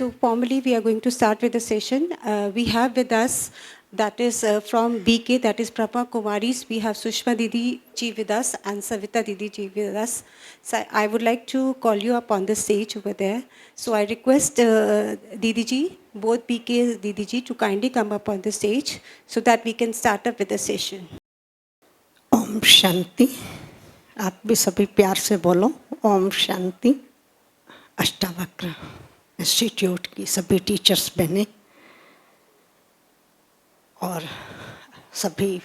So formally, we are going to start with the session. We have with us, that is from BK, that is Prabha Kumaris. We have Sushma Didi ji with us and Savita Didi ji with us. So I would like to call you up on the stage over there. So I request Didi ji, both BK and Didi ji, to kindly come up on the stage so that we can start up with the session. Om Shanti. आप भी सभी प्यार से बोलो Om Shanti. Ashtavakra institute की सभी teachers बहनें और सभी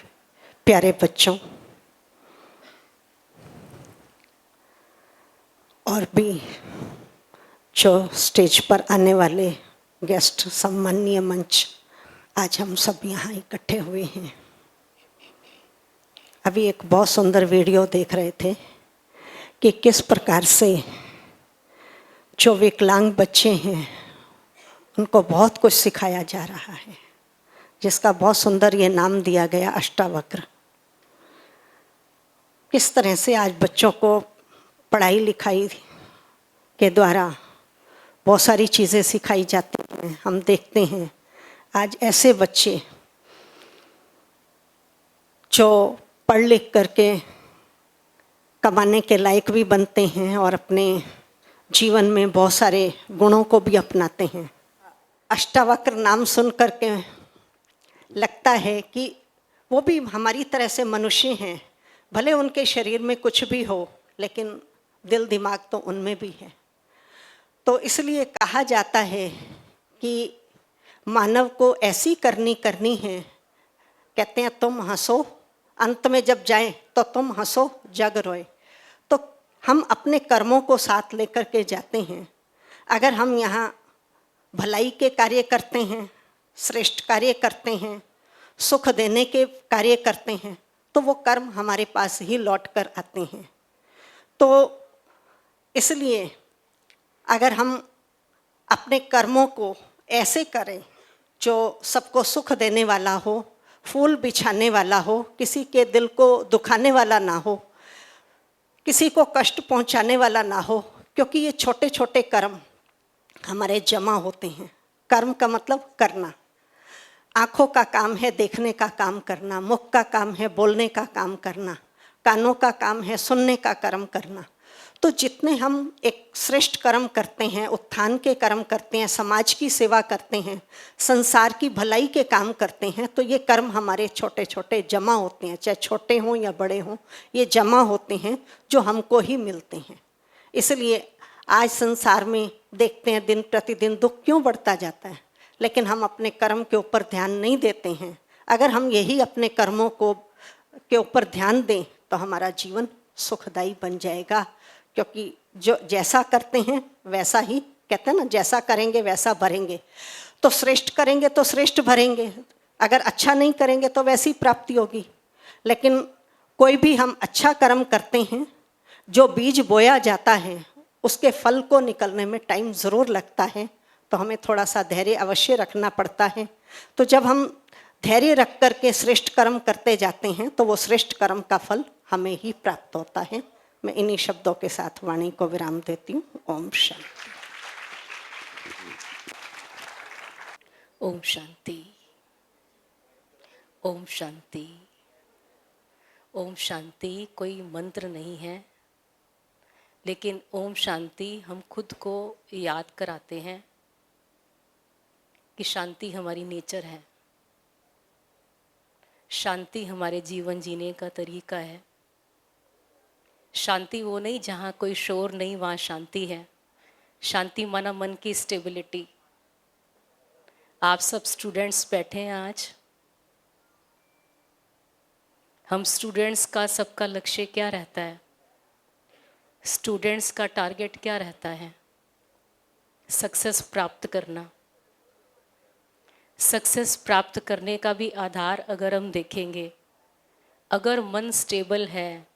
प्यारे बच्चों और भी जो स्टेज पर आने वाले गेस्ट, सम्माननीय मंच, आज हम सब यहाँ इकट्ठे हुए हैं। अभी एक बहुत सुंदर वीडियो देख रहे थे कि किस प्रकार से जो विकलांग बच्चे हैं उनको बहुत कुछ सिखाया जा रहा है, जिसका बहुत सुंदर ये नाम दिया गया अष्टावक्र। किस तरह से आज बच्चों को पढ़ाई लिखाई के द्वारा बहुत सारी चीज़ें सिखाई जाती हैं। हम देखते हैं आज ऐसे बच्चे जो पढ़ लिख करके कमाने के लायक भी बनते हैं और अपने जीवन में बहुत सारे गुणों को भी अपनाते हैं। अष्टावक्र नाम सुन करके लगता है कि वो भी हमारी तरह से मनुष्य हैं, भले उनके शरीर में कुछ भी हो लेकिन दिल दिमाग तो उनमें भी है। तो इसलिए कहा जाता है कि मानव को ऐसी करनी है, कहते हैं तुम हंसो अंत में जब जाए तो तुम हंसो जग रोए। तो हम अपने कर्मों को साथ लेकर के जाते हैं। अगर हम यहाँ भलाई के कार्य करते हैं, श्रेष्ठ कार्य करते हैं, सुख देने के कार्य करते हैं, तो वो कर्म हमारे पास ही लौट कर आते हैं। तो इसलिए अगर हम अपने कर्मों को ऐसे करें जो सबको सुख देने वाला हो, फूल बिछाने वाला हो, किसी के दिल को दुखाने वाला ना हो, किसी को कष्ट पहुंचाने वाला ना हो, क्योंकि ये छोटे छोटे कर्म हमारे जमा होते हैं। कर्म का मतलब करना। आँखों का काम है देखने का काम करना, मुख का काम है बोलने का काम करना, कानों का काम है सुनने का कर्म करना। तो जितने हम एक श्रेष्ठ कर्म करते हैं, उत्थान के कर्म करते हैं, समाज की सेवा करते हैं, संसार की भलाई के काम करते हैं, तो ये कर्म हमारे छोटे छोटे जमा होते हैं, चाहे छोटे हों या बड़े हों, ये जमा होते हैं जो हमको ही मिलते हैं। इसलिए आज संसार में देखते हैं दिन प्रतिदिन दुख क्यों बढ़ता जाता है, लेकिन हम अपने कर्म के ऊपर ध्यान नहीं देते हैं। अगर हम यही अपने कर्मों को के ऊपर ध्यान दें तो हमारा जीवन सुखदायी बन जाएगा, क्योंकि जो जैसा करते हैं वैसा ही, कहते हैं ना, जैसा करेंगे वैसा भरेंगे। तो श्रेष्ठ करेंगे तो श्रेष्ठ भरेंगे, अगर अच्छा नहीं करेंगे तो वैसी प्राप्ति होगी। लेकिन कोई भी हम अच्छा कर्म करते हैं, जो बीज बोया जाता है उसके फल को निकलने में टाइम ज़रूर लगता है, तो हमें थोड़ा सा धैर्य अवश्य रखना पड़ता है। तो जब हम धैर्य रख करके श्रेष्ठ कर्म करते जाते हैं तो वो श्रेष्ठ कर्म का फल हमें ही प्राप्त होता है। मैं इन्हीं शब्दों के साथ वाणी को विराम देती हूँ। ओम शांति। ओम शांति। ओम शांति। ओम शांति कोई मंत्र नहीं है, लेकिन ओम शांति हम खुद को याद कराते हैं कि शांति हमारी नेचर है, शांति हमारे जीवन जीने का तरीका है। शांति वो नहीं जहाँ कोई शोर नहीं, वहाँ शांति है। शांति माना मन की स्टेबिलिटी। आप सब स्टूडेंट्स बैठे हैं आज। हम स्टूडेंट्स का सबका लक्ष्य क्या रहता है? स्टूडेंट्स का टारगेट क्या रहता है? सक्सेस प्राप्त करना। सक्सेस प्राप्त करने का भी आधार अगर हम देखेंगे, अगर मन स्टेबल है,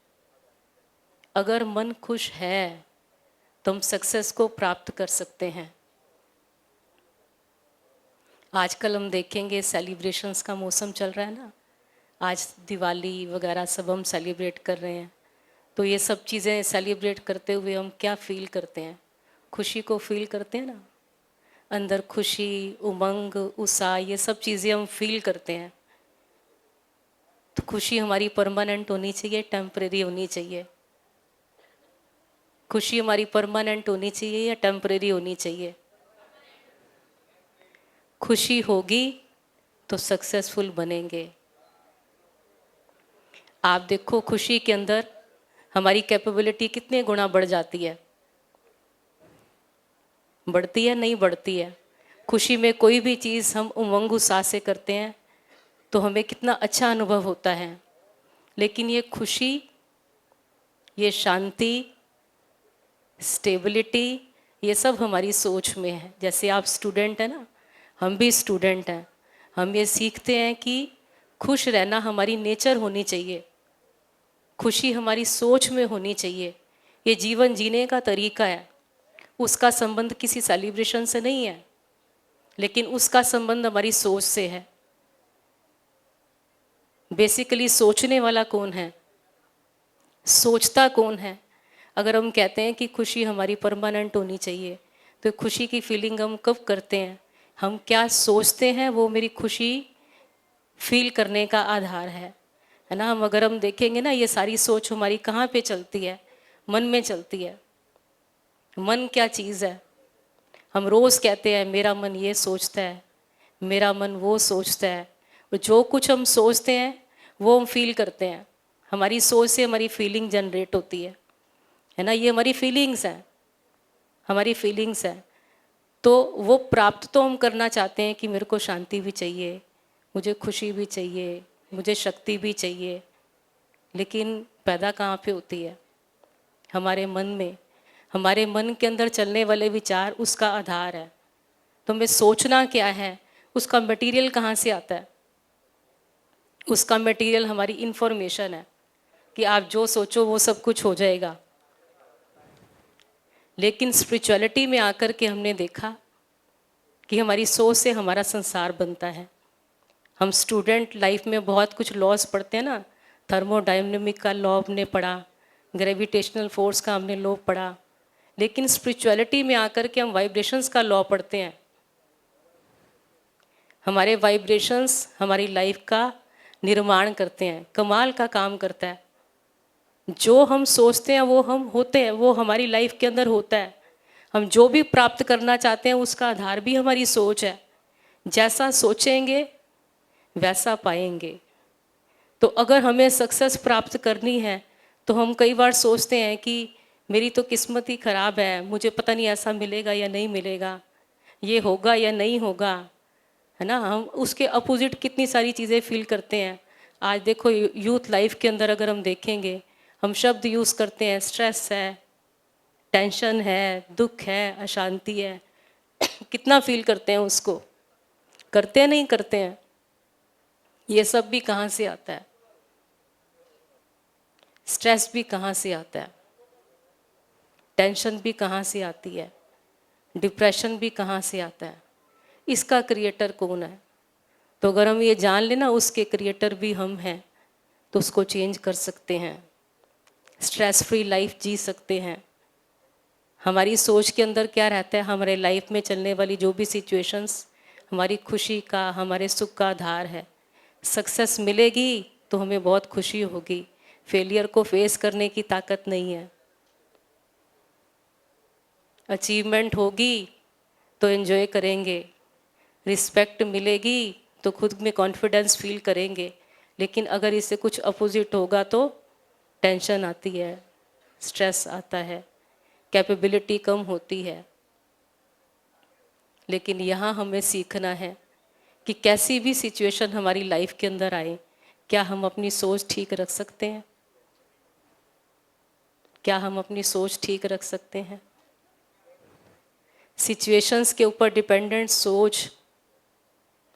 अगर मन खुश है, तो हम सक्सेस को प्राप्त कर सकते हैं। आजकल हम देखेंगे सेलिब्रेशंस का मौसम चल रहा है ना, आज दिवाली वगैरह सब हम सेलिब्रेट कर रहे हैं। तो ये सब चीज़ें सेलिब्रेट करते हुए हम क्या फील करते हैं? खुशी को फील करते हैं ना। अंदर खुशी, उमंग, उत्साह, ये सब चीज़ें हम फील करते हैं। तो खुशी हमारी परमानेंट होनी चाहिए, टेम्परेरी होनी चाहिए? खुशी हमारी परमानेंट होनी चाहिए या टेम्परेरी होनी चाहिए? खुशी होगी तो सक्सेसफुल बनेंगे। आप देखो खुशी के अंदर हमारी कैपेबिलिटी कितने गुना बढ़ जाती है। बढ़ती है, नहीं बढ़ती है? खुशी में कोई भी चीज़ हम उमंग उत्साह से करते हैं तो हमें कितना अच्छा अनुभव होता है। लेकिन ये खुशी, ये शांति, स्टेबिलिटी, ये सब हमारी सोच में है। जैसे आप स्टूडेंट हैं ना, हम भी स्टूडेंट हैं, हम ये सीखते हैं कि खुश रहना हमारी नेचर होनी चाहिए, खुशी हमारी सोच में होनी चाहिए। ये जीवन जीने का तरीका है। उसका संबंध किसी सेलिब्रेशन से नहीं है, लेकिन उसका संबंध हमारी सोच से है। बेसिकली सोचने वाला कौन है? सोचता कौन है? अगर हम कहते हैं कि खुशी हमारी परमानेंट होनी चाहिए, तो खुशी की फीलिंग हम कब करते हैं? हम क्या सोचते हैं वो मेरी खुशी फील करने का आधार है ना? अगर हम देखेंगे ना, ये सारी सोच हमारी कहाँ पे चलती है? मन में चलती है। मन क्या चीज़ है? हम रोज़ कहते हैं मेरा मन ये सोचता है, मेरा मन वो सोचता है। और जो कुछ हम सोचते हैं वो हम फील करते हैं। हमारी सोच से हमारी फीलिंग जनरेट होती है ना? ये हमारी फीलिंग्स हैं, हमारी फीलिंग्स हैं। तो वो प्राप्त तो हम करना चाहते हैं कि मेरे को शांति भी चाहिए, मुझे खुशी भी चाहिए, मुझे शक्ति भी चाहिए। लेकिन पैदा कहाँ पे होती है? हमारे मन में। हमारे मन के अंदर चलने वाले विचार उसका आधार है। तो हमें सोचना क्या है, उसका मटेरियल कहाँ से आता है? उसका मटेरियल हमारी इन्फॉर्मेशन है कि आप जो सोचो वो सब कुछ हो जाएगा। लेकिन स्पिरिचुअलिटी में आकर के हमने देखा कि हमारी सोच से हमारा संसार बनता है। हम स्टूडेंट लाइफ में बहुत कुछ लॉज पढ़ते हैं ना, थर्मोडायनेमिक का लॉ हमने पढ़ा, ग्रेविटेशनल फोर्स का हमने लॉ पढ़ा। लेकिन स्पिरिचुअलिटी में आकर के हम वाइब्रेशंस का लॉ पढ़ते हैं। हमारे वाइब्रेशंस हमारी लाइफ का निर्माण करते हैं, कमाल का काम करता है। जो हम सोचते हैं वो हम होते हैं, वो हमारी लाइफ के अंदर होता है। हम जो भी प्राप्त करना चाहते हैं उसका आधार भी हमारी सोच है। जैसा सोचेंगे वैसा पाएंगे। तो अगर हमें सक्सेस प्राप्त करनी है तो हम कई बार सोचते हैं कि मेरी तो किस्मत ही ख़राब है, मुझे पता नहीं ऐसा मिलेगा या नहीं मिलेगा, ये होगा या नहीं होगा, है ना? हम उसके अपोजिट कितनी सारी चीज़ें फील करते हैं। आज देखो यूथ लाइफ के अंदर अगर हम देखेंगे, हम शब्द यूज़ करते हैं, स्ट्रेस है, टेंशन है, दुख है, अशांति है। कितना फील करते हैं उसको? करते हैं, नहीं करते हैं? ये सब भी कहाँ से आता है? स्ट्रेस भी कहाँ से आता है? टेंशन भी कहाँ से आती है? डिप्रेशन भी कहाँ से आता है? इसका क्रिएटर कौन है? तो अगर हम ये जान लेना उसके क्रिएटर भी हम हैं, तो उसको चेंज कर सकते हैं, स्ट्रेस फ्री लाइफ जी सकते हैं। हमारी सोच के अंदर क्या रहता है? हमारे लाइफ में चलने वाली जो भी सिचुएशंस हमारी खुशी का, हमारे सुख का आधार है। सक्सेस मिलेगी तो हमें बहुत खुशी होगी, फेलियर को फेस करने की ताकत नहीं है। अचीवमेंट होगी तो एंजॉय करेंगे, रिस्पेक्ट मिलेगी तो खुद में कॉन्फिडेंस फील करेंगे। लेकिन अगर इससे कुछ अपोजिट होगा तो टेंशन आती है, स्ट्रेस आता है, कैपेबिलिटी कम होती है। लेकिन यहाँ हमें सीखना है कि कैसी भी सिचुएशन हमारी लाइफ के अंदर आए, क्या हम अपनी सोच ठीक रख सकते हैं? क्या हम अपनी सोच ठीक रख सकते हैं? सिचुएशंस के ऊपर डिपेंडेंट सोच,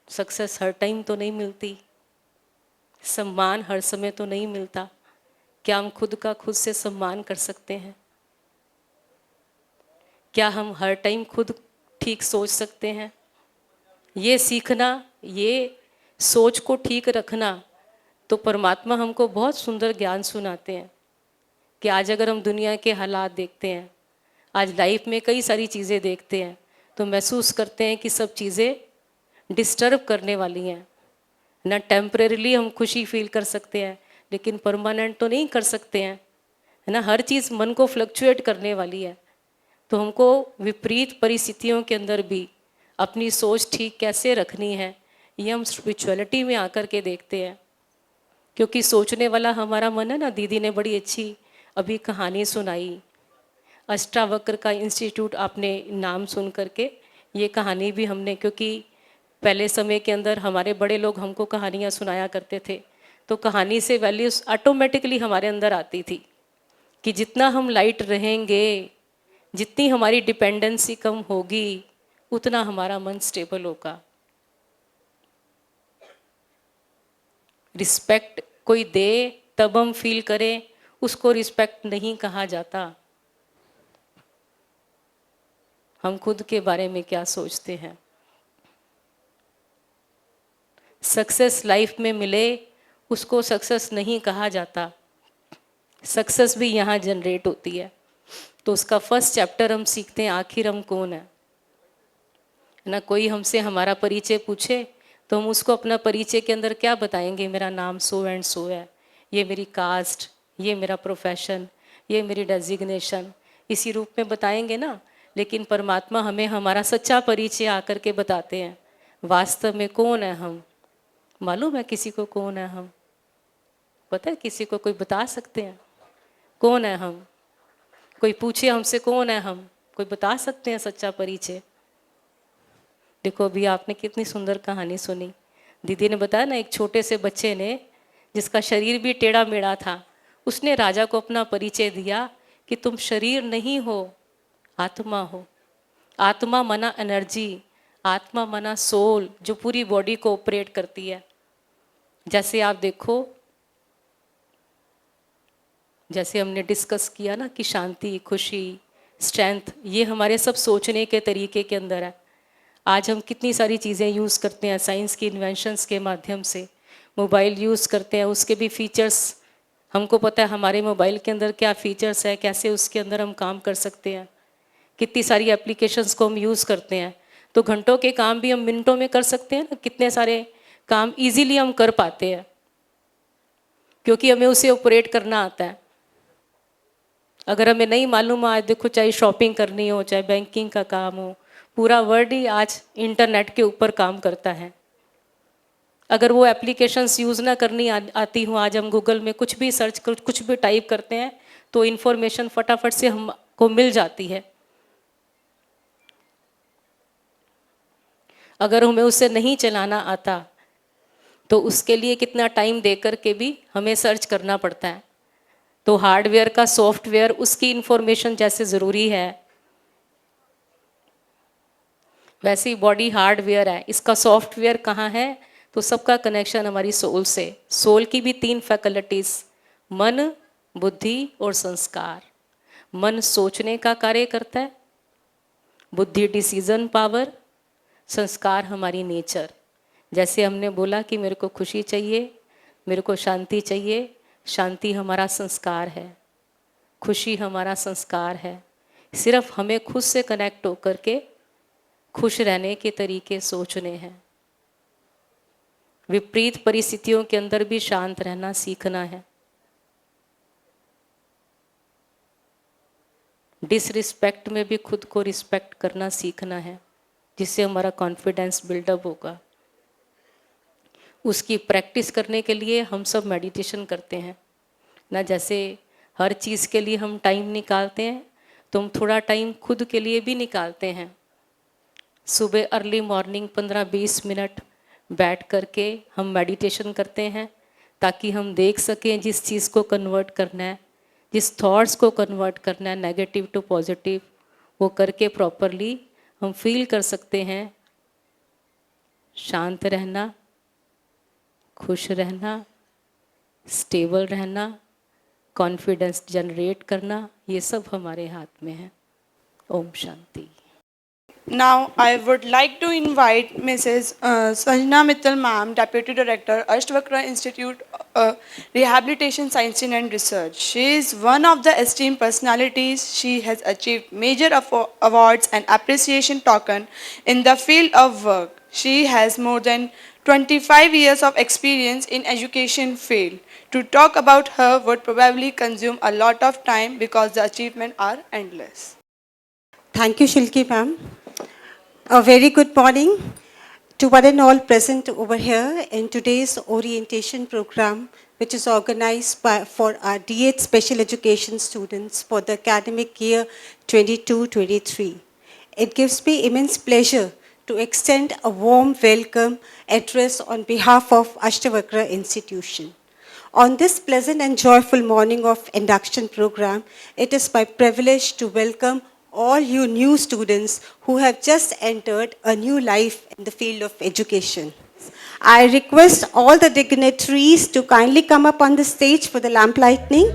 सक्सेस हर टाइम तो नहीं मिलती, सम्मान हर समय तो नहीं मिलता। क्या हम खुद का खुद से सम्मान कर सकते हैं? क्या हम हर टाइम खुद ठीक सोच सकते हैं? ये सीखना, ये सोच को ठीक रखना, तो परमात्मा हमको बहुत सुंदर ज्ञान सुनाते हैं कि आज अगर हम दुनिया के हालात देखते हैं, आज लाइफ में कई सारी चीज़ें देखते हैं, तो महसूस करते हैं कि सब चीज़ें डिस्टर्ब करने वाली हैं ना। टेम्परेरीली हम खुशी फील कर सकते हैं लेकिन परमानेंट तो नहीं कर सकते हैं, है ना। हर चीज़ मन को फ्लक्चुएट करने वाली है। तो हमको विपरीत परिस्थितियों के अंदर भी अपनी सोच ठीक कैसे रखनी है, ये हम स्पिरिचुअलिटी में आकर के देखते हैं। क्योंकि सोचने वाला हमारा मन है ना। दीदी ने बड़ी अच्छी अभी कहानी सुनाई, अष्टावक्र का इंस्टीट्यूट आपने नाम सुन करके, ये कहानी भी हमने, क्योंकि पहले समय के अंदर हमारे बड़े लोग हमको कहानियाँ सुनाया करते थे, तो कहानी से वैल्यूज ऑटोमेटिकली हमारे अंदर आती थी कि जितना हम लाइट रहेंगे, जितनी हमारी डिपेंडेंसी कम होगी, उतना हमारा मन स्टेबल होगा। रिस्पेक्ट कोई दे तब हम फील करें, उसको रिस्पेक्ट नहीं कहा जाता। हम खुद के बारे में क्या सोचते हैं। सक्सेस लाइफ में मिले उसको सक्सेस नहीं कहा जाता। सक्सेस भी यहाँ जनरेट होती है। तो उसका फर्स्ट चैप्टर हम सीखते हैं, आखिर हम कौन है ना। कोई हमसे हमारा परिचय पूछे तो हम उसको अपना परिचय के अंदर क्या बताएंगे, मेरा नाम सो एंड सो है, ये मेरी कास्ट, ये मेरा प्रोफेशन, ये मेरी डेजिग्नेशन, इसी रूप में बताएंगे ना। लेकिन परमात्मा हमें हमारा सच्चा परिचय आकर के बताते हैं, वास्तव में कौन है हम। मालूम है किसी को कौन है हम? पता है किसी को? कोई बता सकते हैं कौन है हम? कोई पूछे हमसे कौन है हम, कोई बता सकते हैं सच्चा परिचय? देखो अभी आपने कितनी सुंदर कहानी सुनी। दीदी ने बताया ना, एक छोटे से बच्चे ने, जिसका शरीर भी टेढ़ा मेढ़ा था, उसने राजा को अपना परिचय दिया कि तुम शरीर नहीं हो, आत्मा हो। आत्मा मना एनर्जी, आत्मा मना सोल, जो पूरी बॉडी को ऑपरेट करती है। जैसे आप देखो, जैसे हमने डिस्कस किया ना कि शांति, खुशी, स्ट्रेंथ, ये हमारे सब सोचने के तरीके के अंदर है। आज हम कितनी सारी चीज़ें यूज़ करते हैं साइंस की इन्वेंशंस के माध्यम से। मोबाइल यूज़ करते हैं, उसके भी फीचर्स हमको पता है, हमारे मोबाइल के अंदर क्या फीचर्स है, कैसे उसके अंदर हम काम कर सकते हैं। कितनी सारी एप्लीकेशंस को हम यूज़ करते हैं। तो घंटों के काम भी हम मिनटों में कर सकते हैं ना। कितने सारे काम इजीली हम कर पाते हैं क्योंकि हमें उसे ऑपरेट करना आता है। अगर हमें नहीं मालूम, आज देखो चाहे शॉपिंग करनी हो, चाहे बैंकिंग का काम हो, पूरा वर्ल्ड ही आज इंटरनेट के ऊपर काम करता है। अगर वो एप्लीकेशंस यूज़ ना करनी आती हूँ, आज हम गूगल में कुछ भी सर्च कर, कुछ भी टाइप करते हैं तो इन्फॉर्मेशन फटाफट से हमको मिल जाती है। अगर हमें उसे नहीं चलाना आता तो उसके लिए कितना टाइम दे कर के भी हमें सर्च करना पड़ता है। तो हार्डवेयर का सॉफ्टवेयर, उसकी इंफॉर्मेशन जैसे ज़रूरी है, वैसे ही बॉडी हार्डवेयर है, इसका सॉफ्टवेयर कहाँ है? तो सबका कनेक्शन हमारी सोल से। सोल की भी 3 फैकल्टीज, मन, बुद्धि और संस्कार। मन सोचने का कार्य करता है, बुद्धि डिसीजन पावर, संस्कार हमारी नेचर। जैसे हमने बोला कि मेरे को खुशी चाहिए, मेरे को शांति चाहिए, शांति हमारा संस्कार है, खुशी हमारा संस्कार है। सिर्फ हमें खुद से कनेक्ट होकर के खुश रहने के तरीके सोचने हैं। विपरीत परिस्थितियों के अंदर भी शांत रहना सीखना है। डिसरिस्पेक्ट में भी खुद को रिस्पेक्ट करना सीखना है, जिससे हमारा कॉन्फिडेंस बिल्डअप होगा। उसकी प्रैक्टिस करने के लिए हम सब मेडिटेशन करते हैं ना। जैसे हर चीज़ के लिए हम टाइम निकालते हैं, तो हम थोड़ा टाइम खुद के लिए भी निकालते हैं। सुबह अर्ली मॉर्निंग 15-20 मिनट बैठ करके हम मेडिटेशन करते हैं, ताकि हम देख सकें जिस चीज़ को कन्वर्ट करना है, जिस थॉट्स को कन्वर्ट करना है नेगेटिव टू पॉजिटिव, वो करके प्रॉपरली हम फील कर सकते हैं शांत रहना, खुश रहना, स्टेबल रहना, कॉन्फिडेंस जनरेट करना। ये सब हमारे हाथ में है। Om Shanti. Now, I would like to invite Mrs. Sanjana Mittal ma'am, Deputy Director, Ashtavakra Institute rehabilitation science and research. She is one of the esteemed personalities. She has achieved major awards and appreciation token in the field of work. She has more than 25 years of experience in education field. To talk about her would probably consume a lot of time because the achievements are endless. Thank you, Shilki ma'am. A very good morning to one and all present over here in today's orientation program, which is organized for our D8 special education students for the academic year 22-23. It gives me immense pleasure to extend a warm welcome address on behalf of Ashtavakra Institution. On this pleasant and joyful morning of induction program, it is my privilege to welcome all you new students who have just entered a new life in the field of education. I request all the dignitaries to kindly come up on the stage for the lamp lighting.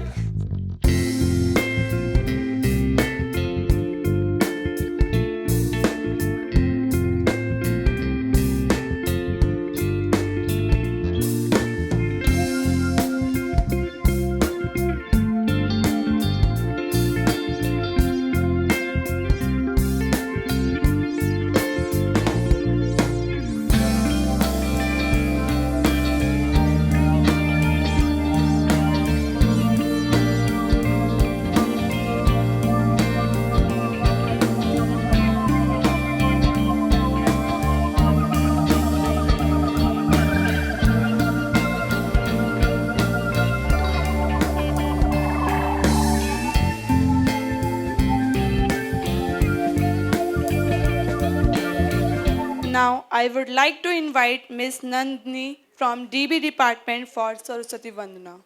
Now, I would like to invite Ms. Nandini from DB department for Saraswati Vandana.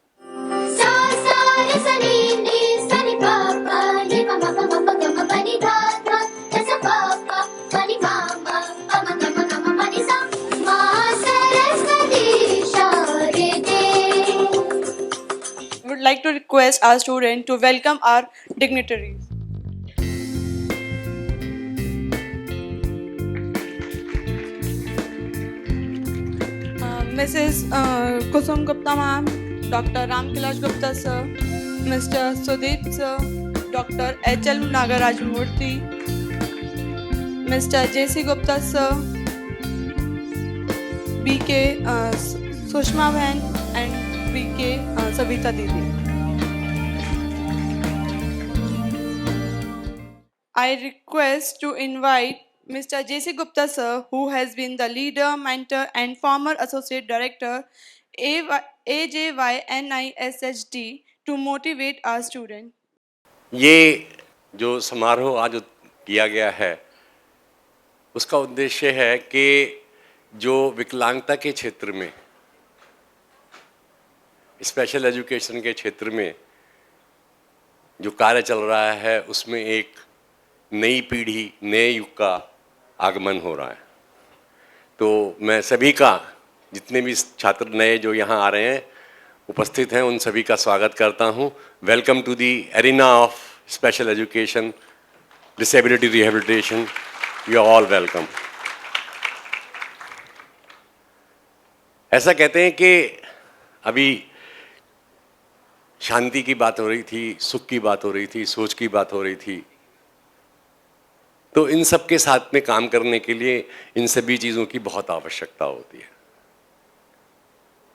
Sa sa re sa ni ni sa ni pa pa ni pa ma pa ma pa ga ma pa ni dha dha sa sa pa pa pa ni ma ma pa ma ga ma ni sa ma Saraswati Sharade. Would like to request our student to welcome our dignitaries. Mrs. Kusum Gupta ma'am, Dr. Ramkilash Gupta sir, Mr. Sudeep sir, Dr. H.L. Nagaraj Murthy, Mr. J.C. Gupta sir, B.K. Sushma Bhen and B.K. Savita Didi. I request to invite Mr. J.C. Gupta sir, who has been the leader, mentor and former associate director AJYNISHD to motivate our student. ये जो समारोह आज किया गया है उसका उद्देश्य है कि जो विकलांगता के क्षेत्र में, स्पेशल एजुकेशन के क्षेत्र में जो कार्य चल रहा है उसमें एक नई पीढ़ी, नए युग का आगमन हो रहा है। तो मैं सभी का, जितने भी छात्र नए जो यहाँ आ रहे हैं उपस्थित हैं, उन सभी का स्वागत करता हूँ। Welcome to the arena of special education, disability rehabilitation, you are all welcome. ऐसा कहते हैं कि अभी शांति की बात हो रही थी, सुख की बात हो रही थी, सोच की बात हो रही थी। तो इन सब के साथ में काम करने के लिए इन सभी चीज़ों की बहुत आवश्यकता होती है।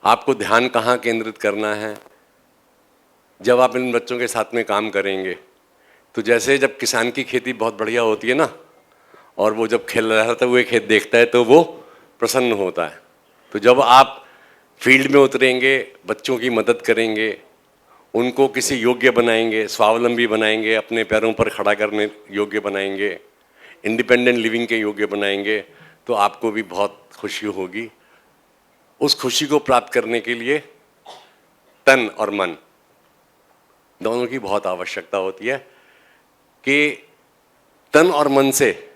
आपको ध्यान कहाँ केंद्रित करना है? जब आप इन बच्चों के साथ में काम करेंगे तो जैसे जब किसान की खेती बहुत बढ़िया होती है ना, और वो जब खेल रहा हुए खेत देखता है तो वो प्रसन्न होता है। तो जब आप फील्ड में उतरेंगे, बच्चों की मदद करेंगे, उनको किसी योग्य बनाएंगे, स्वावलंबी बनाएंगे, अपने पैरों पर खड़ा करने योग्य बनाएंगे, इंडिपेंडेंट लिविंग के योग्य बनाएंगे, तो आपको भी बहुत खुशी होगी। उस खुशी को प्राप्त करने के लिए तन और मन दोनों की बहुत आवश्यकता होती है कि तन और मन से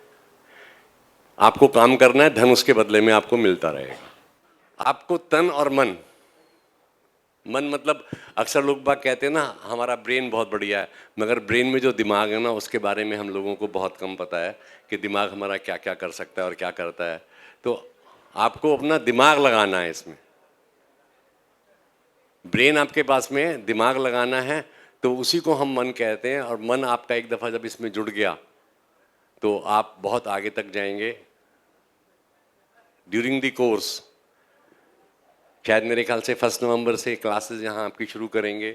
आपको काम करना है, धन उसके बदले में आपको मिलता रहेगा। आपको तन और मन मतलब अक्सर लोग बात कहते हैं ना, हमारा ब्रेन बहुत बढ़िया है, मगर ब्रेन में जो दिमाग है ना उसके बारे में हम लोगों को बहुत कम पता है कि दिमाग हमारा क्या क्या कर सकता है और क्या करता है। तो आपको अपना दिमाग लगाना है इसमें। ब्रेन आपके पास में है, दिमाग लगाना है, तो उसी को हम मन कहते हैं। और मन आपका एक दफ़ा जब इसमें जुड़ गया तो आप बहुत आगे तक जाएंगे। ड्यूरिंग द कोर्स, शायद मेरे ख्याल से 1 नवंबर से क्लासेस यहाँ आपकी शुरू करेंगे,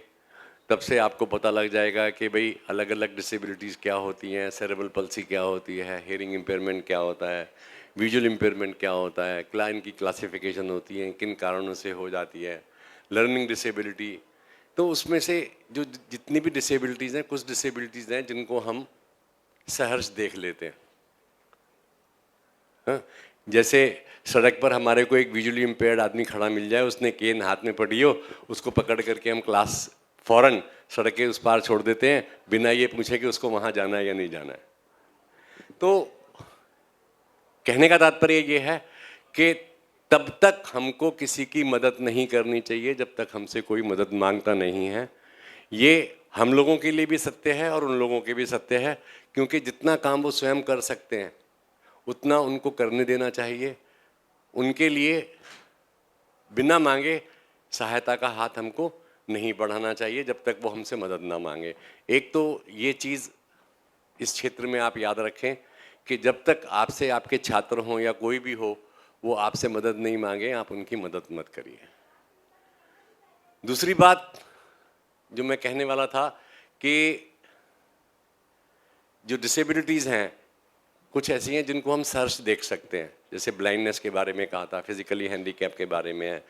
तब से आपको पता लग जाएगा कि भाई अलग अलग डिसेबिलिटीज़ क्या होती हैं, सेरेब्रल पल्सी क्या होती है, हियरिंग इम्पेयरमेंट क्या होता है, विजुअल इम्पेयरमेंट क्या होता है, इनकी क्लासिफिकेशन होती है, किन कारणों से हो जाती है, लर्निंग डिसेबिलिटी। तो उसमें से जो जितनी भी डिसेबिलिटीज़ हैं, कुछ डिसेबिलिटीज़ हैं जिनको हम सहर्ष देख लेते हैं। हाँ? जैसे सड़क पर हमारे को एक विजुअली इम्पेयर्ड आदमी खड़ा मिल जाए, उसने केन हाथ में पड़ी हो, उसको पकड़ करके हम क्लास फौरन सड़क के उस पार छोड़ देते हैं, बिना ये पूछे कि उसको वहाँ जाना है या नहीं जाना है। तो कहने का तात्पर्य ये है कि तब तक हमको किसी की मदद नहीं करनी चाहिए जब तक हमसे कोई मदद मांगता नहीं है। ये हम लोगों के लिए भी सत्य है और उन लोगों के भी सत्य है, क्योंकि जितना काम वो स्वयं कर सकते हैं उतना उनको करने देना चाहिए। उनके लिए बिना मांगे सहायता का हाथ हमको नहीं बढ़ाना चाहिए जब तक वो हमसे मदद ना मांगे। एक तो ये चीज़ इस क्षेत्र में आप याद रखें कि जब तक आपसे आपके छात्र हों या कोई भी हो, वो आपसे मदद नहीं मांगे, आप उनकी मदद मत करिए। दूसरी बात जो मैं कहने वाला था कि जो डिसेबिलिटीज़ हैं कुछ ऐसी हैं जिनको हम सर्च देख सकते हैं, जैसे ब्लाइंडनेस के बारे में कहा था, फिजिकली हैंडीकैप के बारे में है।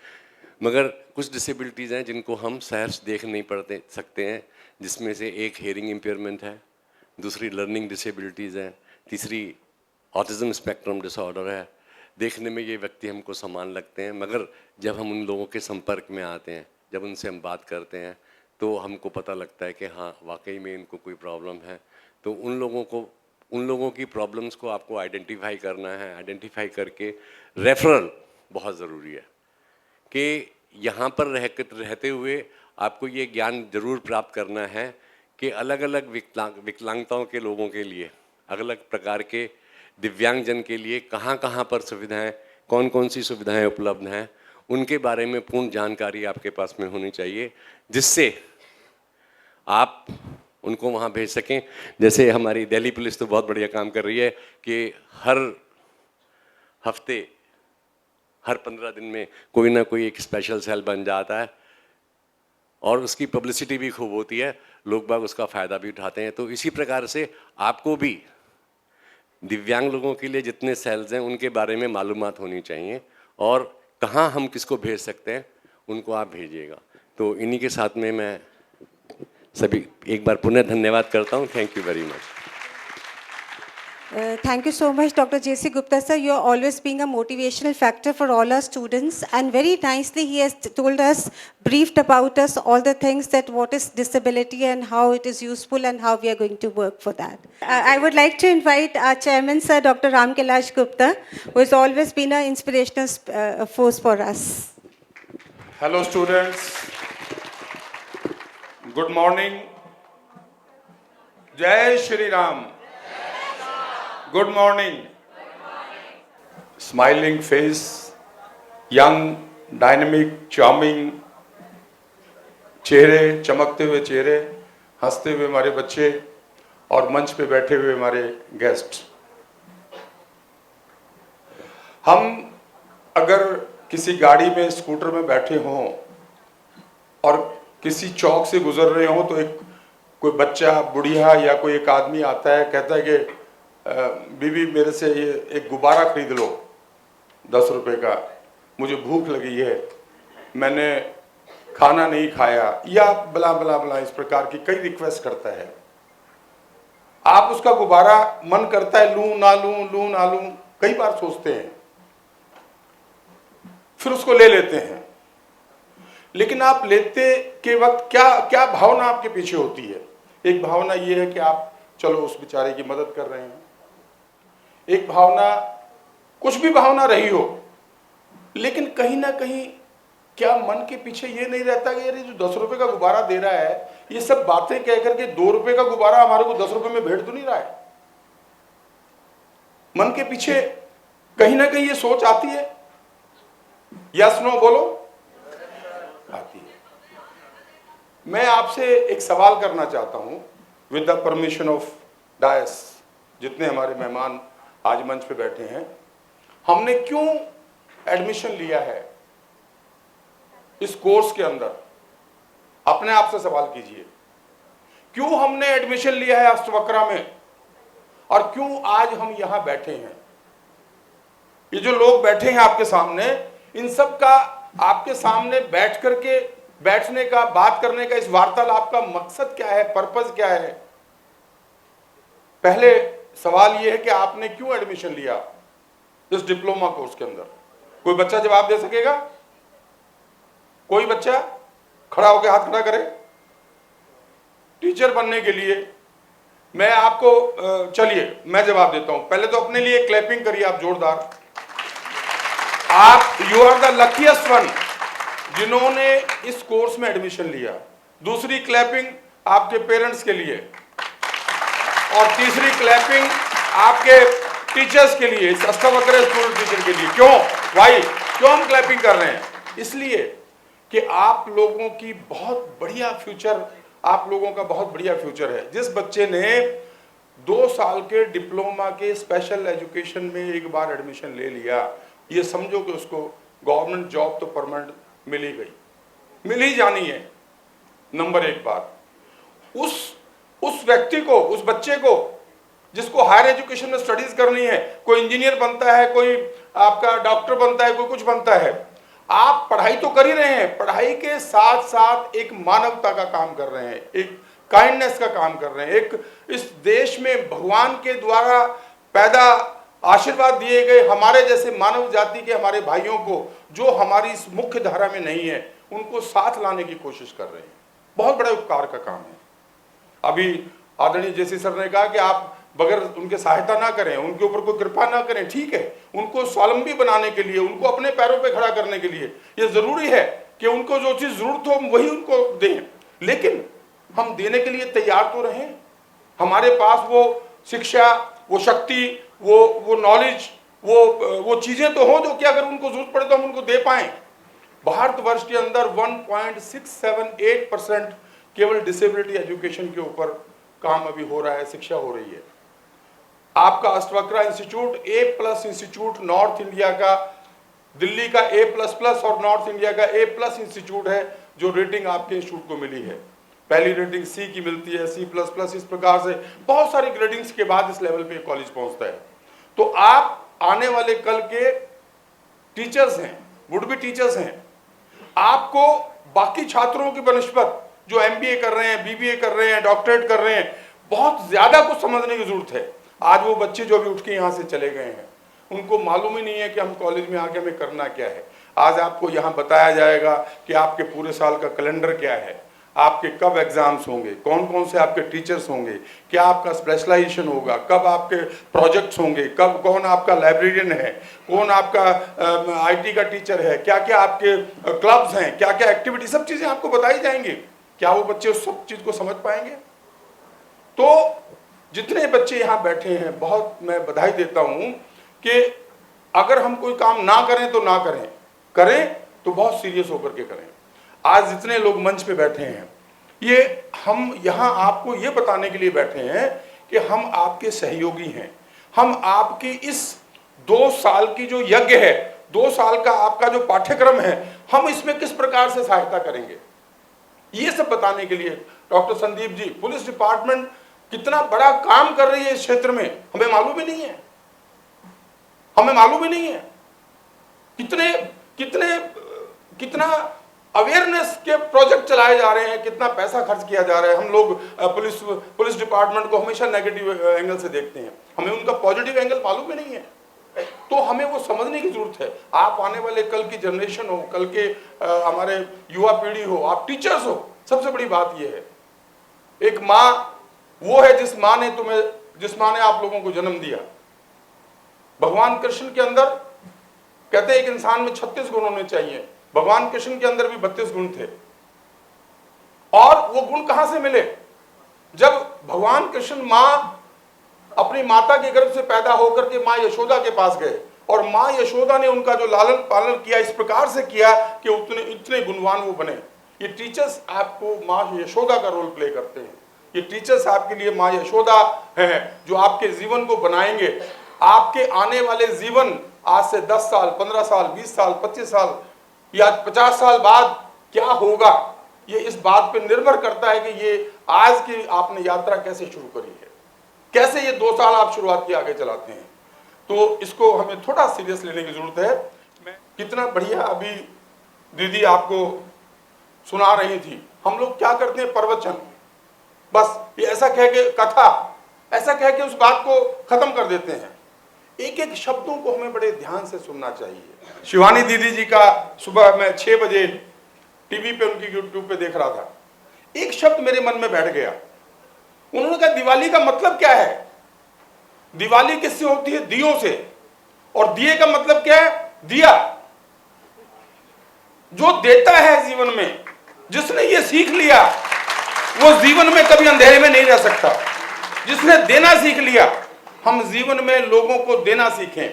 मगर कुछ डिसेबिलिटीज़ हैं जिनको हम सहर्ष देख नहीं पड़ते सकते हैं, जिसमें से एक हियरिंग इम्पेयरमेंट है, दूसरी लर्निंग डिसेबिलिटीज़ हैं, तीसरी ऑटिज़म स्पेक्ट्रम डिसऑर्डर है। देखने में ये व्यक्ति हमको समान लगते हैं, मगर जब हम उन लोगों के संपर्क में आते हैं, जब उनसे हम बात करते हैं, तो हमको पता लगता है कि हाँ वाकई में इनको कोई प्रॉब्लम है। तो उन लोगों की प्रॉब्लम्स को आपको आइडेंटिफाई करना है। आइडेंटिफाई करके रेफरल बहुत ज़रूरी है कि यहाँ पर रहते हुए आपको ये ज्ञान जरूर प्राप्त करना है कि अलग अलग विकलांगताओं के लोगों के लिए, अलग अलग प्रकार के दिव्यांगजन के लिए कहाँ कहाँ पर सुविधाएं, कौन कौन सी सुविधाएं उपलब्ध हैं, उनके बारे में पूर्ण जानकारी आपके पास में होनी चाहिए, जिससे आप उनको वहाँ भेज सकें। जैसे हमारी दिल्ली पुलिस तो बहुत बढ़िया काम कर रही है कि हर हफ्ते, हर 15 दिन में कोई ना कोई एक स्पेशल सेल बन जाता है और उसकी पब्लिसिटी भी खूब होती है, लोग बाग उसका फ़ायदा भी उठाते हैं। तो इसी प्रकार से आपको भी दिव्यांग लोगों के लिए जितने सेल्स हैं उनके बारे में मालूमात होनी चाहिए और कहाँ हम किसको भेज सकते हैं उनको आप भेजिएगा। तो इन्हीं के साथ में मैं सभी एक बार पुनः धन्यवाद करता हूँ। Thank you very much. Thank you so much, Dr. J.C. Gupta sir. You are always being a motivational factor for all our students, and very nicely he has told us, briefed about us all the things that what is disability and how it is useful and how we are going to work for that. I would like to invite our chairman sir, Dr. Ram Kailash Gupta, who has always been an inspirational force for us. Hello students, good morning. Jai Shri Ram. Good morning. Smiling face, young, dynamic, charming चेहरे, चमकते हुए चेहरे, हंसते हुए हमारे बच्चे और मंच पे बैठे हुए हमारे गेस्ट। हम अगर किसी गाड़ी में, स्कूटर में बैठे हों और किसी चौक से गुजर रहे हों तो एक कोई बच्चा, बुढ़िया या कोई एक आदमी आता है, कहता है कि बीबी मेरे से ये एक गुब्बारा खरीद लो 10 रुपए का, मुझे भूख लगी है, मैंने खाना नहीं खाया, या बला बला बला इस प्रकार की कई रिक्वेस्ट करता है। आप उसका गुब्बारा मन करता है लूं ना लूं, लूं ना लूं, कई बार सोचते हैं, फिर उसको ले लेते हैं। लेकिन आप लेते के वक्त क्या क्या भावना आपके पीछे होती है? एक भावना ये है कि आप चलो उस बेचारे की मदद कर रहे हैं, एक भावना, कुछ भी भावना रही हो, लेकिन कहीं ना कहीं क्या मन के पीछे ये नहीं रहता कि यार ये जो 10 रुपए का गुब्बारा दे रहा है, ये सब बातें कह करके 2 रुपए का गुब्बारा हमारे को 10 रुपए में भेज तो नहीं रहा है? मन के पीछे कहीं ना कहीं ये सोच आती है? यस नो बोलो, आती है। मैं आपसे एक सवाल करना चाहता हूं with the permission of dais, जितने हमारे मेहमान आज मंच पे बैठे हैं, हमने क्यों एडमिशन लिया है इस कोर्स के अंदर? अपने आप से सवाल कीजिए, क्यों हमने एडमिशन लिया है अष्टवक्रा में और क्यों आज हम यहां बैठे हैं? ये जो लोग बैठे हैं आपके सामने, इन सब का आपके सामने बैठ करके बैठने का, बात करने का, इस वार्तालाप का मकसद क्या है, पर्पस क्या है? पहले सवाल यह है कि आपने क्यों एडमिशन लिया इस डिप्लोमा कोर्स के अंदर? कोई बच्चा जवाब दे सकेगा? कोई बच्चा खड़ा होकर हाथ खड़ा करे। टीचर बनने के लिए। मैं आपको चलिए मैं जवाब देता हूं। पहले तो अपने लिए क्लैपिंग करिए आप जोरदार। आप you are the luckiest one जिन्होंने इस कोर्स में एडमिशन लिया। दूसरी क्लैपिंग आपके पेरेंट्स के लिए और तीसरी क्लैपिंग आपके टीचर्स के लिए, इस अष्टवक्र स्कूल टीचर के लिए। क्यों भाई, क्यों हम क्लैपिंग कर रहे हैं? इसलिए कि आप लोगों की बहुत बढ़िया फ्यूचर, आप लोगों का बहुत बढ़िया फ्यूचर है। जिस बच्चे ने 2 साल के डिप्लोमा के स्पेशल एजुकेशन में एक बार एडमिशन ले लिया, ये समझो कि उसको गवर्नमेंट जॉब तो परमानेंट मिल ही गई, मिल ही जानी है। नंबर 1 बात, उस व्यक्ति को, उस बच्चे को जिसको हायर एजुकेशन में स्टडीज करनी है, कोई इंजीनियर बनता है, कोई आपका डॉक्टर बनता है, कोई कुछ बनता है, आप पढ़ाई तो कर ही रहे हैं, पढ़ाई के साथ साथ एक मानवता का काम कर रहे हैं, एक काइंडनेस का काम कर रहे हैं, एक इस देश में भगवान के द्वारा पैदा आशीर्वाद दिए गए हमारे जैसे मानव जाति के हमारे भाइयों को, जो हमारी इस मुख्य धारा में नहीं है, उनको साथ लाने की कोशिश कर रहे हैं। बहुत बड़ा उपकार का काम है। अभी आदरणीय जेसी सर ने कहा कि आप बगैर उनके सहायता ना करें, उनके ऊपर कोई कृपा ना करें, ठीक है। उनको स्वावलंबी बनाने के लिए, उनको अपने पैरों पे खड़ा करने के लिए ये जरूरी है कि उनको जो चीज जरूरत हो वही उनको दें, लेकिन हम देने के लिए तैयार तो रहें। हमारे पास वो शिक्षा, वो शक्ति, वो नॉलेज, वो चीजें तो हो जो कि अगर उनको जरूरत पड़े तो हम उनको दे पाएं। भारतवर्ष के अंदर 1.678% केवल डिसेबिलिटी एजुकेशन के ऊपर काम अभी हो रहा है, शिक्षा हो रही है। आपका Ashtavakra institute A+ institute, north India का, दिल्ली का A++ और नॉर्थ इंडिया का A+ इंस्टीट्यूट है, जो रेटिंग आपके इंस्टीट्यूट को मिली है। पहली रेटिंग C की मिलती है, C++, इस प्रकार से बहुत सारी ग्रेडिंग्स के बाद इस लेवल पे कॉलेज पहुंचता है। तो आप आने वाले कल के टीचर्स हैं, वुड बी टीचर्स हैं। आपको बाकी छात्रों की बनिस्बत जो MBA कर रहे हैं, BBA कर रहे हैं, डॉक्टरेट कर रहे हैं, बहुत ज्यादा कुछ समझने की जरूरत है। आज वो बच्चे जो अभी उठ के यहाँ से चले गए हैं, उनको मालूम ही नहीं है कि हम कॉलेज में आके हमें करना क्या है। आज आपको यहाँ बताया जाएगा कि आपके पूरे साल का कैलेंडर क्या है, आपके कब एग्जाम्स होंगे, कौन कौन से आपके टीचर्स होंगे, क्या आपका स्पेशलाइजेशन होगा, कब आपके प्रोजेक्ट्स होंगे, कब कौन आपका लाइब्रेरियन है, कौन आपका IT का टीचर है, क्या क्या आपके क्लब्स हैं, क्या क्या एक्टिविटी, सब चीज़ें आपको बताई जाएंगी। क्या वो बच्चे उस सब चीज़ को समझ पाएंगे? तो जितने बच्चे यहाँ बैठे हैं, बहुत मैं बधाई देता हूँ कि अगर हम कोई काम ना करें तो ना करें, करें तो बहुत सीरियस होकर के करें। आज जितने लोग मंच पे बैठे हैं, ये हम यहाँ आपको ये बताने के लिए बैठे हैं कि हम आपके सहयोगी हैं। हम आपकी इस 2 साल की जो यज्ञ है, 2 साल का आपका जो पाठ्यक्रम है, हम इसमें किस प्रकार से सहायता करेंगे, ये सब बताने के लिए doctor Sandeep ji, police department कितना बड़ा काम कर रही है इस क्षेत्र में, हमें मालूम ही नहीं है। हमें मालूम ही नहीं है कितना अवेयरनेस के प्रोजेक्ट चलाए जा रहे हैं, कितना पैसा खर्च किया जा रहा है। हम लोग पुलिस डिपार्टमेंट को हमेशा नेगेटिव एंगल से देखते हैं, हमें उनका पॉजिटिव एंगल मालूम ही नहीं है। तो हमें वो समझने की जरूरत है। आप आने वाले कल की जनरेशन हो, कल के हमारे युवा पीढ़ी हो, आप टीचर्स हो। सबसे बड़ी बात यह है, एक माँ वो है जिस माँ ने आप लोगों को जन्म दिया। भगवान कृष्ण के अंदर कहते हैं एक इंसान में 36 गुण होने चाहिए, भगवान कृष्ण के अंदर भी 32 गुण थे। और वो गुण कहां से मिले? जब भगवान कृष्ण माँ अपनी माता के गर्भ से पैदा होकर के माँ यशोदा के पास गए और माँ यशोदा ने उनका जो लालन पालन किया, इस प्रकार से किया कि इतने गुणवान वो बने। ये टीचर्स आपको माँ यशोदा का रोल प्ले करते हैं। ये टीचर्स आपके लिए माँ यशोदा हैं जो आपके जीवन को बनाएंगे। आपके आने वाले जीवन आज से 10 साल, 15 साल, 20 साल, 25 साल या 50 साल बाद क्या होगा, ये इस बात पे निर्भर करता है कि ये आज की आपने यात्रा कैसे शुरू करी है, कैसे ये 2 साल आप शुरुआत की आगे चलाते हैं। तो इसको हमें थोड़ा सीरियस लेने की जरूरत है। कितना बढ़िया अभी दीदी आपको सुना रही थी। हम लोग क्या करते हैं, प्रवचन, बस ये ऐसा कह के, कथा ऐसा कह के उस बात को खत्म कर देते हैं। एक एक शब्दों को हमें बड़े ध्यान से सुनना चाहिए। शिवानी दीदी जी का सुबह मैं 6 बजे टीवी पे उनकी यूट्यूब पे देख रहा था, एक शब्द मेरे मन में बैठ गया। उन्होंने कहा दिवाली का मतलब क्या है? दिवाली किससे होती है? दियों से। और दिए का मतलब क्या है? दिया। जो देता है जीवन में, जिसने ये सीख लिया वो जीवन में कभी अंधेरे में नहीं रह सकता। जिसने देना सीख लिया, हम जीवन में लोगों को देना सीखें,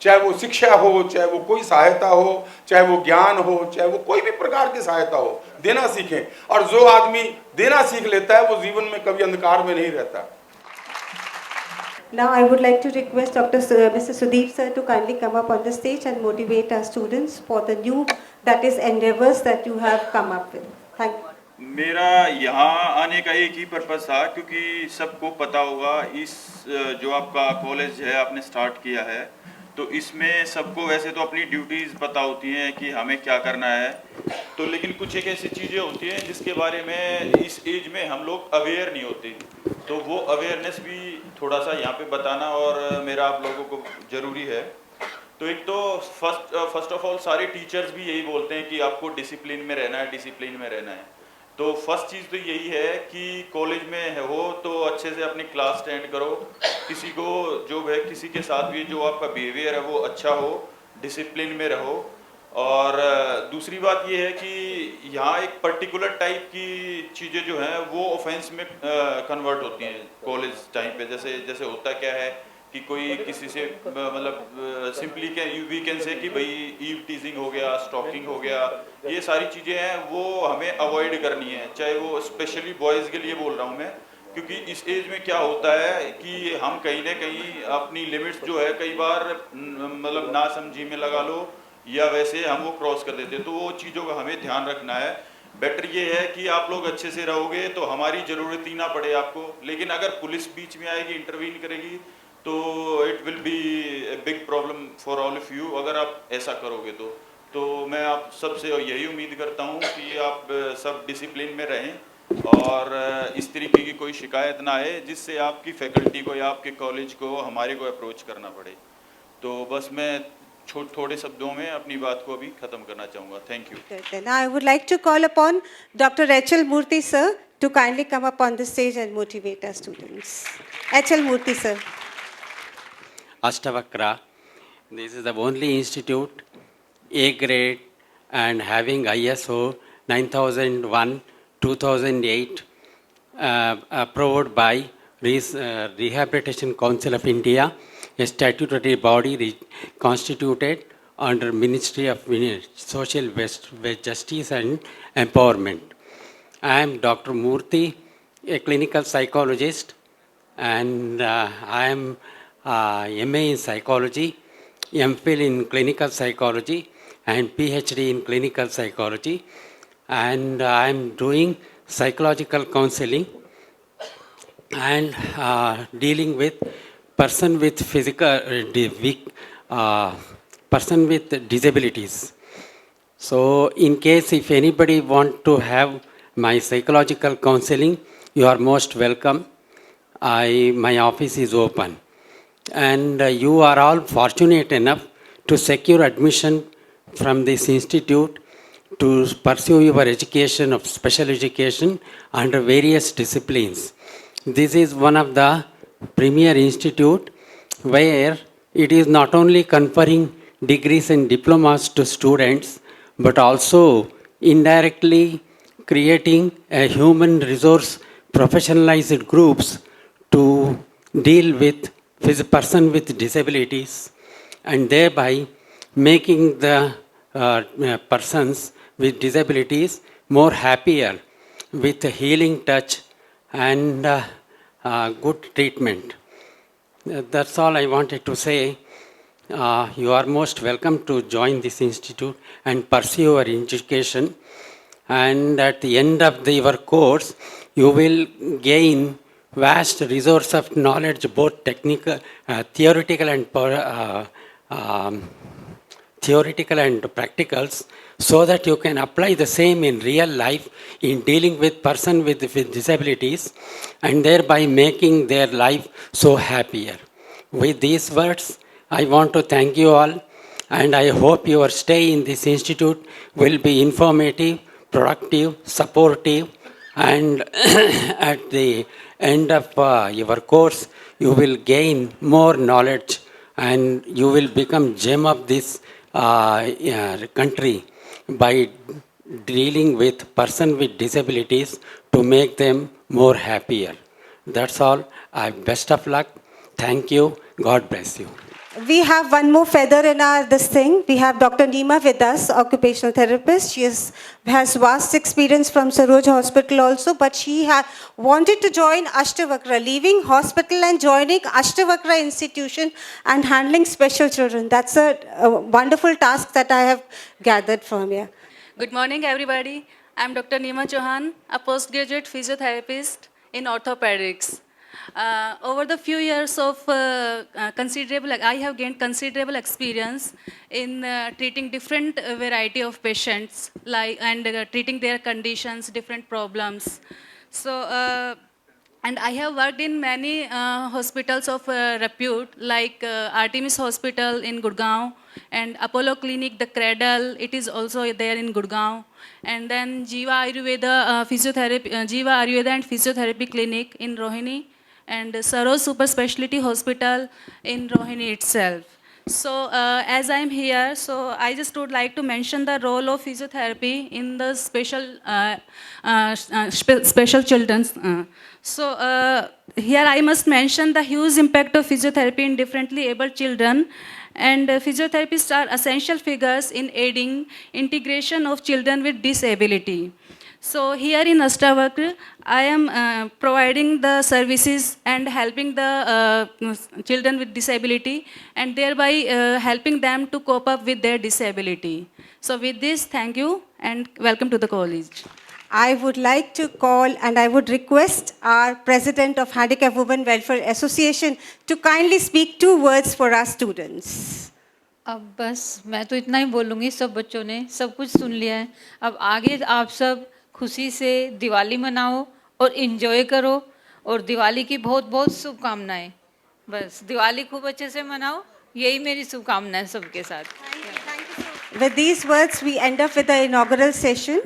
चाहे वो शिक्षा हो, चाहे वो कोई सहायता हो, चाहे वो ज्ञान हो, चाहे वो कोई भी प्रकार की सहायता हो, देना सीखें। और जो आदमी देना सीख लेता है वो जीवन में कभी अंधकार में नहीं रहता। Now I would like to request Mr. Sudeep sir to kindly come up on the stage and motivate our students for the new, that is, endeavors that you have come up with. Thank you. मेरा यहाँ आने का एक ही purpose था, क्योंकि सबको पता होगा इस जो आपका कॉलेज है आपने स्टार्ट किया है, तो इसमें सबको वैसे तो अपनी ड्यूटीज़ पता होती हैं कि हमें क्या करना है, तो लेकिन कुछ एक ऐसी चीज़ें होती हैं जिसके बारे में इस एज में हम लोग अवेयर नहीं होते, तो वो अवेयरनेस भी थोड़ा सा यहाँ पे बताना और मेरा आप लोगों को ज़रूरी है। तो एक तो फर्स्ट ऑफ ऑल सारे टीचर्स भी यही बोलते हैं कि आपको डिसिप्लिन में रहना है, डिसिप्लिन में रहना है। तो फर्स्ट चीज़ तो यही है कि कॉलेज में हो तो अच्छे से अपनी क्लास अटेंड करो, किसी को जो है किसी के साथ भी जो आपका बिहेवियर है वो अच्छा हो, डिसिप्लिन में रहो। और दूसरी बात ये है कि यहाँ एक पर्टिकुलर टाइप की चीज़ें जो हैं वो ऑफेंस में कन्वर्ट होती हैं कॉलेज टाइम पे। जैसे होता क्या है कि कोई किसी से मतलब सिंपली वी कैन से कि भाई ईव टीजिंग हो गया, स्टॉकिंग हो गया, ये सारी चीज़ें हैं वो हमें अवॉइड करनी है, चाहे वो स्पेशली बॉयज़ के लिए बोल रहा हूँ मैं, क्योंकि इस एज में क्या होता है कि हम कहीं ना कहीं अपनी लिमिट्स जो है कई बार मतलब ना समझी में लगा लो या वैसे हम वो क्रॉस कर देते हैं, तो वो चीज़ों का हमें ध्यान रखना है। बेटर ये है कि आप लोग अच्छे से रहोगे तो हमारी ज़रूरत ही ना पड़े आपको, लेकिन अगर पुलिस बीच में आएगी, इंटरवीन करेगी, तो it will be a big problem for all of you अगर आप ऐसा करोगे तो मैं आप सबसे यही उम्मीद करता हूँ कि आप सब डिसिप्लिन में रहें और इस तरीके की कोई शिकायत ना आए जिससे आपकी फैकल्टी को या आपके कॉलेज को हमारे को अप्रोच करना पड़े। तो बस मैं थोड़े शब्दों में अपनी बात को अभी ख़त्म करना चाहूँगा। Thank you. Then I would like to call upon Dr. H.L. Murthy sir to kindly come up on the stage and motivate our students. H.L. Murthy sir. Ashtavakra. This is the only institute A grade and having ISO 9001-2008 approved by Rehabilitation Council of India, a statutory body constituted under Ministry of Social Justice and Empowerment. I am Dr. Murthy, a clinical psychologist, and I am MA in psychology, MPhil in clinical psychology, and PhD in clinical psychology. And I am doing psychological counseling and dealing with person with person with disabilities. So in case if anybody want to have my psychological counseling, you are most welcome. My office is open. And you are all fortunate enough to secure admission from this institute to pursue your education of special education under various disciplines. This is one of the premier institute where it is not only conferring degrees and diplomas to students, but also indirectly creating a human resource professionalized groups to deal with person with disabilities and thereby making the persons with disabilities more happier with a healing touch and good treatment. That's all I wanted to say. You are most welcome to join this institute and pursue your education. And at the end of your course, you will gain vast resource of knowledge, both technical, theoretical and practicals, so that you can apply the same in real life in dealing with person with disabilities, and thereby making their life so happier. With these words, I want to thank you all, and I hope your stay in this institute will be informative, productive, supportive, and at the end of your course, you will gain more knowledge and you will become gem of this country by dealing with person with disabilities to make them more happier. That's all. Best of luck. Thank you. God bless you. We have one more feather in our this thing. We have Dr. Neema with us, occupational therapist. She has vast experience from Saroj Hospital also, but she wanted to join Ashtavakra, leaving hospital and joining Ashtavakra institution and handling special children. That's a wonderful task that I have gathered from here. Good morning, everybody. I'm Dr. Neema Chauhan, a postgraduate physiotherapist in orthopedics. Over the few years of I have gained considerable experience in treating different variety of patients, and treating their conditions, different problems. So, and I have worked in many hospitals of repute, like Artemis Hospital in Gurgaon, and Apollo Clinic, the Cradle, it is also there in Gurgaon. And then Jiva Ayurveda, Jiva Ayurveda and Physiotherapy Clinic in Rohini, and Saroj Super Specialty Hospital in Rohini itself. So as I'm here, so I just would like to mention the role of physiotherapy in the special children's. Here I must mention the huge impact of physiotherapy in differently able children, and physiotherapists are essential figures in aiding integration of children with disability. So here in Ashtavakra, I am providing the services and helping the children with disability, and thereby helping them to cope up with their disability. So with this, thank you and welcome to the college. I would like to call and I would request our President of Handicap Women Welfare Association to kindly speak 2 words for our students. अब बस मैं तो इतना ही बोलूँगी, सब बच्चों ने सब कुछ सुन लिया है. अब आगे आप सब खुशी से दिवाली मनाओ और एंजॉय करो, और दिवाली की बहुत बहुत शुभकामनाएं. बस दिवाली खूब अच्छे से मनाओ, यही मेरी शुभकामनाएं सबके साथ. With these words, we end up with the inaugural session.